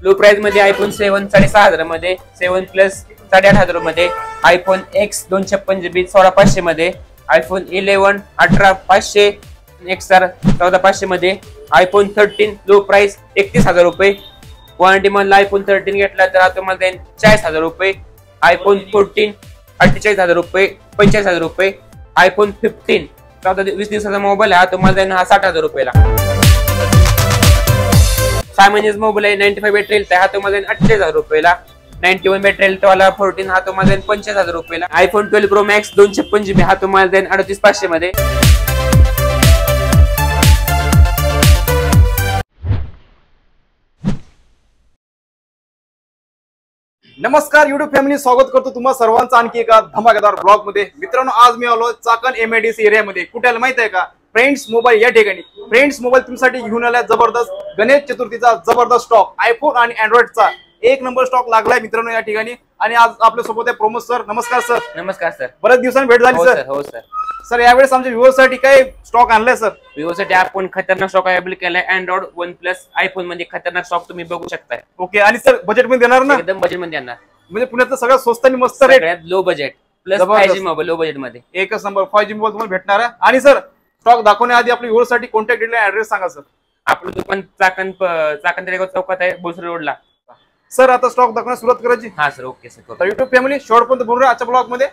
Low price मध्ये iPhone 7 6,500 मध्ये, 7 plus 8,500 मध्ये, आयफोन एक्स 256 GB 16,500 मध्ये, आयफोन 11 18,500 XR 14,500 मध्ये, आयफोन 13 लो प्राइस 31,000 रुपये, वॉरंटी मधला आयफोन 13 घेतला तर तुम्हाला देईन 40,000 रुपये, आयफोन 14 48,000 रुपये 45,000 रुपये, आयफोन 15 20 दिवसाचा मोबाईल आहे तुम्हाला देईन हा 60,000 रुपयाला. 6 महिन्याचा मोबाईल आहे 95 बॅटरी हेल्थ हा तुम्हाला देईन 48,000 रुपयाला, 91 बॅटरी हेल्थ वाला 14 हा तुम्हाला देईन 25,000 रुपयाला, आयफोन 12 प्रो मॅक्स 256 GB हा तुम्हाला देईन 38,500 मध्ये. नमस्कार युट्यूब फॅमिली, स्वागत करतो तुम्हा सर्वांचं आणखी एका धमाकेदार ब्लॉग मध्ये. मित्रांनो, आज मी आलो चाकण MIDC एरियामध्ये. कुठे माहित आहे का? फ्रेंड्स मोबाईल या ठिकाणी. फ्रेंड्स मोबाईल तुमच्यासाठी घेऊन आलाय जबरदस्त गणेश चतुर्थीचा जबरदस्त स्टॉक. आयफोन आणि अँड्रॉइडचा एक नंबर स्टॉक लागलाय मित्रांनो या ठिकाणी. आणि आज आपल्या सोबत आहे प्रमोद सर. नमस्कार सर. नमस्कार सर. बरेच दिवसांनी भेट झाली सर. हो सर. सर यावेळेस आमच्या व्ह्यूअर्ससाठी काय स्टॉक आणलाय सर? व्ह्यूअर्ससाठी आपण खतरनाक स्टॉक अवेलेबल केलाय. अँड्रॉइड OnePlus आयफोन मध्ये खतरनाक स्टॉक तुम्ही बघू शकताय. ओके. आणि सर बजेट मध्ये देणार ना? एकदम बजेट मध्ये येणार. म्हणजे पुण्यातलं सगळ्यात स्वस्त आणि मस्त रेट, सगळ्यात low budget plus 5G mobile low budget मध्ये एकच नंबर 5G मोबाईल तुम्हाला भेटणार आहे. आणि सर स्टॉक दाखवण्याआधी आपल्या व्ह्यूअर्ससाठी कॉन्टॅक्ट डिटेल ऍड्रेस सांगा सर. आपलं दुकान चाकण तळेगाव चौकात आहे, बोसरी रोडला. सर आता स्टॉक दाखवण्यास सुरुवात करायची. हा सर. Okay sir. तर युट्यूब फॅमिली शॉर्ट पण बोलूया आजच्या ब्लॉग मध्ये.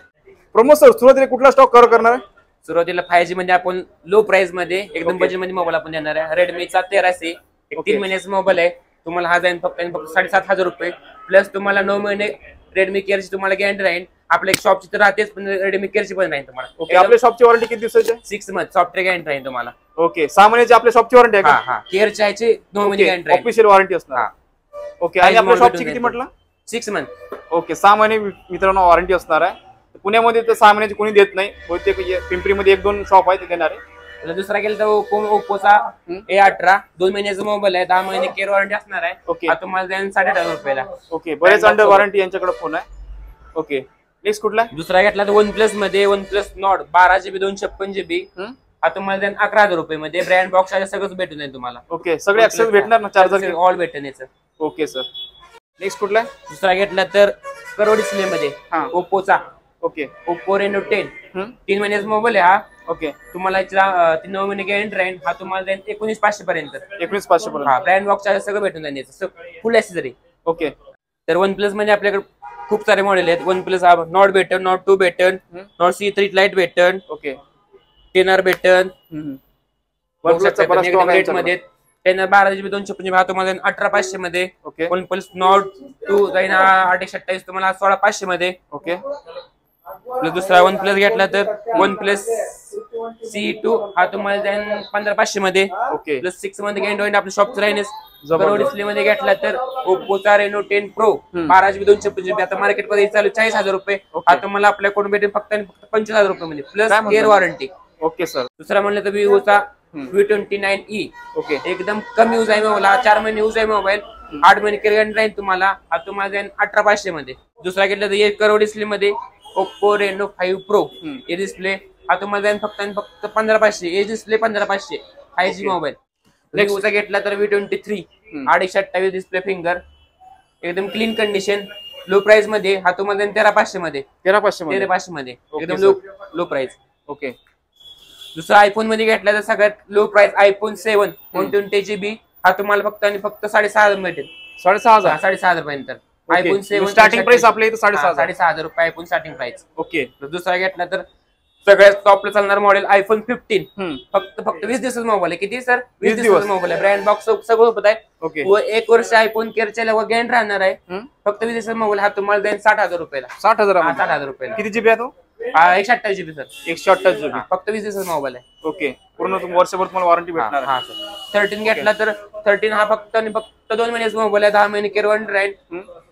प्रमोद सर सुरुवातीला कुठला स्टॉक कव्हर करणार आहे? सुरुवातीला 5G मध्ये आपण लो प्राइस मध्ये एकदम बजेट मध्ये मोबाईल आपण देणार आहे. रेडमीचा 13C 3 महिन्याचा मोबाईल आहे. तुम्हाला हा जाईन फक्त 7,500 रुपये प्लस तुम्हाला 9 महिने रेडमी केअरची तुम्हाला गॅरंटी राहील. आपल्या शॉपची तर राहतेच पण रेडमी केअरची पण राहील तुम्हाला. ओके. आपल्या शॉपची वॉरंटी किती दिवसाची? 6 मंथ सॉफ्टवेअर गॅरंटी राहील तुम्हाला. ओके. 6 महिन्याची आपल्या शॉपची वॉरंटी आहे का? हा. केअरची आहे 9 महिने गॅरंटी राहील. ऑफिशियल वॉरंटी असणार. ओके. आणि आपल्या शॉपची किती म्हटलं? 6 मंथ. ओके. 6 महिने मित्रांनो वॉरंटी असणार आहे. पुण्यामध्ये तर 6 महिन्याची कोणी देत नाही. बहुतेक पिंपरीमध्ये 1-2 शॉप आहे ते देणार आहे. दुसरा गेला तर ओप्पोचा A18 2 महिन्याचा मोबाईल आहे. 10 महिने केअर वॉरंटी असणार आहे. ओके. तुम्हाला देईन 8,500 रुपयाला. ओके. बरेच अंडर वॉरंटी यांच्याकडे फोन आहे. ओके. नेक्स्ट कुठला? दुसरा घेतला तर OnePlus मध्ये OnePlus Nord 12 GB 256 GB हा तुम्हाला देईन 11,000 रुपये मध्ये. ब्रँड बॉक्स सगळंच भेटून जाईल तुम्हाला. ओके. सगळे ऍक्सेस भेटणार ना? चार्जर ऑल भेटेन याचं. Okay sir. नेक्स्ट कुठला? दुसरा घेतला तर करो डिस्प्ले मध्ये ओप्पोचा. ओके. ओप्पो Reno 10 3 महिन्याचा मोबाईल आहे हा. ओके. तुम्हाला 9 महिने गॅरंटी राहील. हा तुम्हाला देईन 19,500 पर्यंत. 19,500 पर्यंत. हा. ब्रँड बॉक्स सगळं भेटून जाईल याचं फुल ऍक्सेसरी. ओके. तर OnePlus मध्ये आपल्याकडे खूप सारे मॉडेल आहेत. OnePlus Nord भेटन, Nord 2 भेटन, Nord C3 Lite भेटन. ओके. 10R भेटन. OnePlus मध्ये 10R 12 GB 256 GB हा तुम्हाला 18,500 मध्ये. ओके. OnePlus Nord 2 जाईन 828 तुम्हाला 16,500 मध्ये. ओके. दुसरा OnePlus घेतला तर OnePlus C2 हा तुम्हाला जाईन 15,500 मध्ये. ओके. प्लस 6 मध्ये गॅरंटी आपल्या शॉपचं राहील. डिस्प्ले मध्ये घेतला तर ओप्पोचा Reno 10 Pro 12 GB 256 GB आता मार्केट मध्ये चालू 40,000 रुपये. हा तुम्हाला आपल्याकडून भेटेल फक्त 25,000 रुपये मध्ये plus care warranty. Okay sir. दुसरा म्हणलं तर Vivoचा V29e. ओके. एकदम कमी यूज आहे मोबाईल. 4 महिने यूज आहे मोबाईल. 8 महिने केअर गॅरंटी राहील तुम्हाला. हा तुम्हाला जाईन 18,500 मध्ये. दुसरा घेतला तर 1 करोड डिस्प्ले मध्ये ओप्पो Reno 5 Pro हे डिस्प्ले हा तुम्हाला जाईन फक्त 15,500. हे डिस्प्ले 15,500 5G मोबाईल. नेक्स्ट घेतला तर V23 828 डिस्प्ले फिंगर एकदम क्लीन कंडिशन लो प्राइस मध्ये हा तुम्हाला 13,500 मध्ये. 13,500 मध्ये एकदम लो प्राइस. ओके. दुसरा आयफोन मध्ये घेतला तर सगळ्यात लो प्राइस आयफोन 7 120 GB हा तुम्हाला फक्त 6,500 भेटेल. 6,500 पर्यंत आयफोन 7 स्टार्टिंग प्राइस आपल्या इथे 6,500 रुपये आयफोन स्टार्टिंग प्राइस. ओके. दुसरा घेतला तर सगळ्यात टॉपला चालणार मॉडेल आयफोन 15 फक्त 20 दिवसाचा मोबाईल आहे. किती सर? 20 दिवसाचा मोबाईल आहे. ब्रँड बॉक्स सगळं होत आहे. ओके. व 1 वर्ष आयफोन केअरच्या गॅरंटी राहणार आहे. फक्त 20 दिवसाचा मोबाईल हा तुम्हाला देईन 60,000 रुपयाला. 60,000 रुपयाला. किती जीबी आहे तो? 128 GB सर. 128 जीबी फक्त 20 दिवसाचा मोबाईल आहे. ओके. पूर्ण वर्षभर तुम्हाला वॉरंटी भेटणार. हा सर. 13 घेतला तर 13 हा फक्त 2 महिन्याचा मोबाईल आहे. 10 महिने केअर वॉरंटी राहील.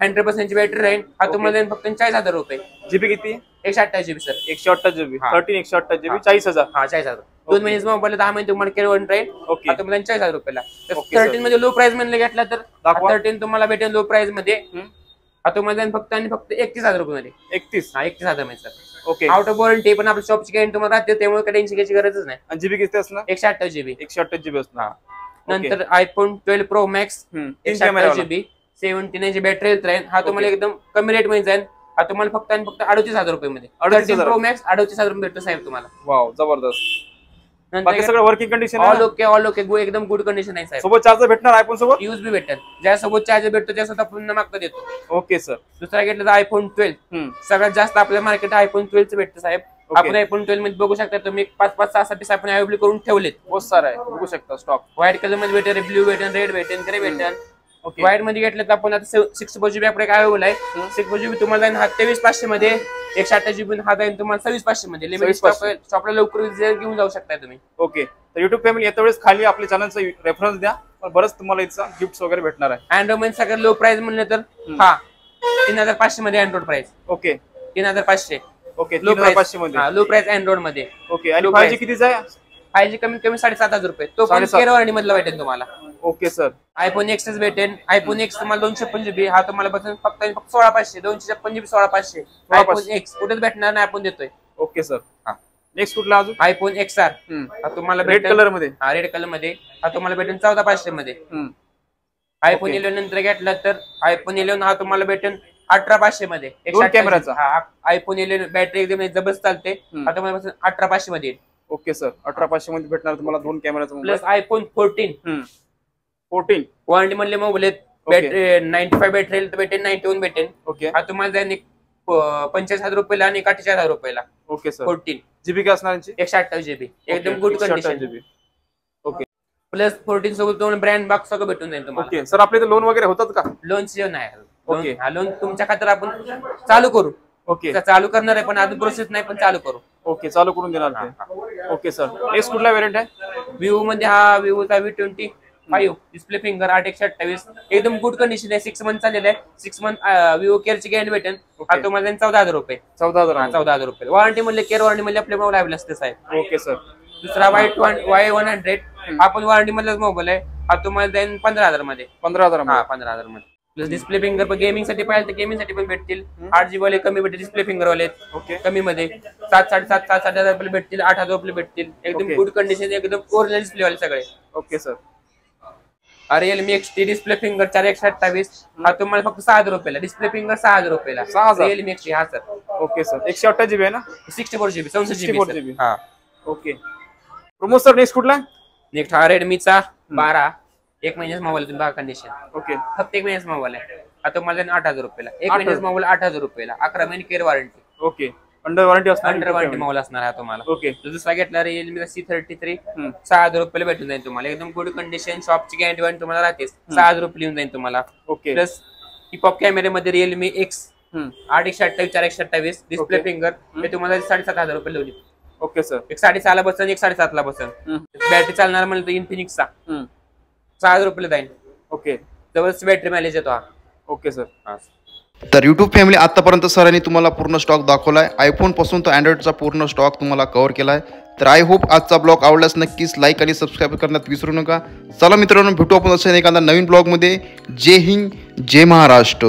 100% बॅटरी राहील. हा तुम्हाला देईन फक्त 40,000 रुपये. जीबी किती? 128 GB सर. 128 जीबी. 13 128 जीबी 40,000. हा 40,000. 2 महिन्याचा मोबाईल 10 महिने तुम्हाला केअर वॉरंटी राहील. ओके. तुम्हाला 40,000 रुपयाला. 13 मध्ये लो प्राइस मध्ये घेतला तर 13 तुम्हाला भेटेल लो प्राइस मध्ये. हा तुम्हाला फक्त 31,000 रुपये मध्ये. 31,000 मध्ये sir. Okay. Out of warranty पण आपल्या शॉपची गॅरंटी तुम्हाला राहते त्यामुळे काही टेन्शन घ्यायची गरजच नाही. आणि जीबी किती असणार? 128 GB. 128 जीबी असणार. नंतर आयफोन 12 Pro Max 128 GB 79 ची बॅटरी हेल्थ राहील. हा तुम्हाला एकदम कमी रेट मध्ये जाईल. हा तुम्हाला फक्त आणि फक्त 38,000 रुपये मध्ये 38,000 प्रो मॅक्स 38,000 रुपये भेटतो साहेब तुम्हाला. वाव जबरदस्त. बाकी सगळं वर्किंग कंडिशन ऑल ओके एकदम गुड कंडिशन आहे साहेब. सोबत चार्जर भेटणार आयफोन सोबत. यूज बी भेटेल. ज्यासोबत चार्जर भेटतो त्यासोबत आपण मागता देतो. Okay sir. दुसरा घेतला तर आयफोन 12. सगळ्यात जास्त आपल्या मार्केट आयफोन 12 भेटतं साहेब. आपण आयफोन 12 मध्ये बघू शकता तुम्ही 5-5, 6-6 पीस आपण अवेलेबल करून ठेवलेत. बहुत सारा आहे बघू शकता स्टॉक. व्हाईट कलर मध्ये भेटेल, ब्ल्यू भेटेल, रेड भेटेल, ग्रे भेटेल. व्हाईट मध्ये घेतलं तर आपण आता 64 GB आपल्याकडे अवेलेबल आहे. 64 GB तुम्हाला जाईल हा 23,500 मध्ये. 128 GB हा जाईल तुम्हाला 26,500 मध्ये. लिमिटेड स्टॉकला लवकर घेऊन जाऊ शकता तुम्ही. ओके. तर युट्यूब फॅमिली येत्या वेळेस खाली आपल्या चॅनलचा रेफरन्स द्या. बरंच तुम्हाला इथं गिफ्ट्स वगैरे भेटणार आहे. अँड्रॉइड मध्ये सगळ्यात लो प्राइस म्हणलं तर हा 3,500 मध्ये अँड्रॉइड प्राइस. ओके 3,500. ओके 3,500 मध्ये लो प्राइस अँड्रॉइड मध्ये. ओके. आणि 5G कितीचा आहे? 5G कमीत कमी 7,500 रुपये. तो पण केअर वॉरंटी मधला भेटेल तुम्हाला. Okay sir. आयफोन एक्स भेटेल. आयफोन एक्स तुम्हाला 256 GB हा तुम्हाला बसेल फक्त 16,500. 256 GB 16,500. आयफोन एक्स कुठेच भेटणार नाही आपण देतोय. Okay sir. नेक्स्ट कुठला अजून? आयफोन XR हा तुम्हाला रेड कलर मध्ये. हा रेड कलर मध्ये हा तुम्हाला भेटेल 14,500 मध्ये. आयफोन 11 नंतर घेतला तर आयफोन 11 हा तुम्हाला भेटेल 18,500 मध्ये. 2 कॅमेराचा. हा आयफोन 11 बॅटरी एकदम जबरदस्त चालते. हा तुम्हाला बसेल 18,500 मध्ये. Okay sir. 18,500 मध्ये भेटणार तुम्हाला 2 कॅमेराचा. प्लस आयफोन 14 वॉरंटी मधले मोबाईल आहेत. बॅटरी 95 बॅटरी भेटेल, 91 भेटेल. ओके. हा तुम्हाला जाईल 45,000 रुपयाला आणि 48,000 रुपयाला. Okay sir. 14 GB काय असणार? 128 GB एकदम गुड कंडिशन. ओके. प्लस 14 सोबत तुम्हाला ब्रँड बॉक्स सगळं भेटून जाईल तुम्हाला. Okay sir. आपले लोन वगैरे होतात का? लोनची नाही. ओके. हा लोन तुमच्या खात्यात आपण चालू करू. ओके. चालू करणार आहे पण अजून प्रोसेस नाही पण चालू करू. ओके चालू करून देणार ते. Okay sir. नेक्स्ट कुठला व्हेरियंट आहे? विवो मध्ये हा विवोचा V25 डिस्प्ले फिंगर 8/128 एकदम गुड कंडिशन आहे. 6 मंथ चाललेलं आहे. 6 मंथ विवो केअरची गॅरंटी भेटेल. हा तुम्हाला 14,000 रुपये. 14,000 रुपये वॉरंटी मध्ये केअर वॉरंटी मध्ये आपले मोबाईल अवेलेबल असते साहेब. Okay sir. दुसरा Y100 आपण वॉरंटी मधलाच मोबाईल आहे. हा तुम्हाला जाईल 15,000 मध्ये. 15,000 हा 15,000 मध्ये. प्लस डिस्प्ले फिंगर पण गेमिंग साठी पाहिजे तर गेमिंग साठी पण भेटतील. 8GB वाले कमी भेटतील. डिस्प्ले फिंगर वाले ओके कमी मध्ये 7,500 रुपये भेटतील. 8,000 रुपये भेटतील. एकदम गुड कंडिशन एकदम ओरिजिनल डिस्प्ले वाले सगळे. Okay sir. Realme XT display finger 4/128 हा तुम्हाला फक्त 6,000 रुपयाला. डिस्प्ले फिंगर 6,000 रुपयाला. 6,000 Realme XT हा सर. Okay sir. 128 GB आहे ना? 64 GB 64 GB. हा ओके. प्रोमो सर नेक्स्ट कुठला? नेक्स्ट हा रेडमीचा 12 1 महिन्याचा मोबाईल तुम्ही बघा कंडिशन. ओके. फक्त 1 महिन्याचा मोबाईल आहे. हा तुम्हाला 8,000 रुपयाला. 1 महिन्याचा मोबाईल 8,000 रुपयाला. 11 महिने care warranty. Okay. Under warranty असणार. अंडर वॉरंटी मोबाईल असणार आहे तुम्हाला. ओके. दुसरा घेतला Realme C33 6,000 रुपयाला भेटून जाईल तुम्हाला. एकदम गुड कंडिशन शॉपची गॅरंटी वारंटी तुम्हाला राहते. 6,000 रुपये लिहून जाईल तुम्हाला. ओके. प्लस हिपॉप कॅमेऱ्यामध्ये Realme X 8/128 4/128 डिस्प्ले फिंगर हे तुम्हाला 7,500 रुपये लिहून. Okay sir. एक 6.5 ला बसन, एक 7.5 ला बसन. बॅटरी चालणार म्हणलं तर इन्फिनिक्सचा 6,000 रुपयाला जाईल. ओके. जबरदस्त बॅटरी मायलेज येतो हा. Okay sir. तर यूट्यूब फॅमिली आतापर्यंत सरांनी तुम्हाला पूर्ण स्टॉक दाखवला आहे. आयफोन पासून तो अँड्रॉइडचा पूर्ण स्टॉक तुम्हाला कव्हर केला आहे. तर आय होप आजचा ब्लॉग आवडल्यास नक्कीच लाईक आणि सबस्क्राईब करण्यात विसरू नका. चला मित्रांनो भेटू आपण अशा एखादा नवीन ब्लॉगमध्ये. जय हिंद जय महाराष्ट्र.